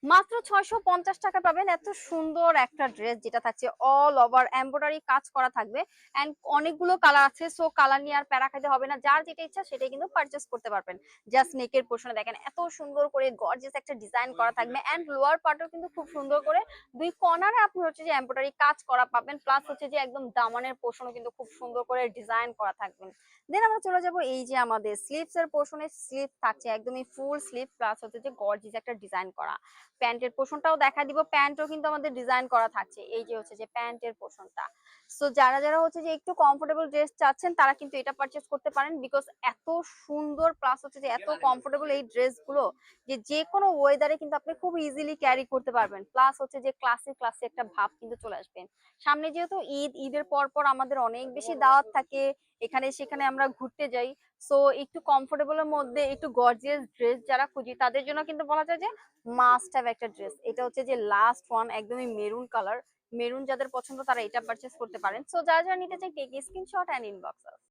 মাত্র ৬৫০ টাকা পাবেন এত সুন্দর একটা ড্রেস, যেটা থাকছে অল ওভার এমব্রয়ডারি কাজ করা থাকবে এন্ড অনেকগুলো কালার আছে। সো কালার নিয়ে আর প্যারা খাইতে হবে না, যার যেটা ইচ্ছা সেটাই কিন্তু পারচেজ করতে পারবেন। জাস্ট নেকের পোর্শনে দেখেন এত সুন্দর করে গর্জিয়াস একটা ডিজাইন করা থাকবে এন্ড লোয়ার পার্টও কিন্তু খুব সুন্দর করে দুই কর্নারে আপনি হচ্ছে যে এমব্রয়ডারি কাজ করা পাবেন, প্লাস হচ্ছে যে একদম দামানের পোর্শনও কিন্তু খুব সুন্দর করে ডিজাইন করা থাকবে। দেন আমরা চলে যাব এই যে আমাদের স্লিভস এর পোর্শনে, স্লিভ থাকছে একদমই ফুল স্লিভ, প্লাস হচ্ছে যে গর্জিয়াস একটা ডিজাইন করা। প্যান্টের পোর্শনটাও দেখা দিব, প্যান্টও কিন্তু আমাদের ডিজাইন করা থাকছে, এই যে হচ্ছে যে প্যান্টের পোর্শনটা। সো যারা যারা হচ্ছে যে একটু কমফোর্টেবল ড্রেস চাচ্ছেন তারা কিন্তু এটা পারচেজ করতে পারেন, বিকজ এত সুন্দর প্লাস হচ্ছে যে এত কমফোর্টেবল এই ড্রেসগুলো যে যে কোনো ওয়েদারে কিন্তু আপনি খুব ইজিলি ক্যারি করতে পারবেন, প্লাস হচ্ছে যে ক্লাসিক ক্লাসিক একটা ভাব কিন্তু চলে আসবেন। সামনে যেহেতু ঈদ, ঈদের পর পর আমাদের অনেক বেশি দাওয়াত থাকে, এখানে সেখানে আমরা ঘুরতে যাই। সো একটু কমফোর্টেবলের মধ্যে একটু গর্জিয়াস ড্রেস যারা খুঁজি তাদের জন্য কিন্তু বলা যায় যে মাস্ট হ্যাভ একটা ড্রেস। এটা হচ্ছে যে লাস্ট ওয়ান, একদমই মেরুন কালার। মেরুন যাদের পছন্দ তারা এটা পারচেস করতে পারেন। সো যারা যারা নিতে চাই টেক স্ক্রিনশট এন্ড ইনবক্স।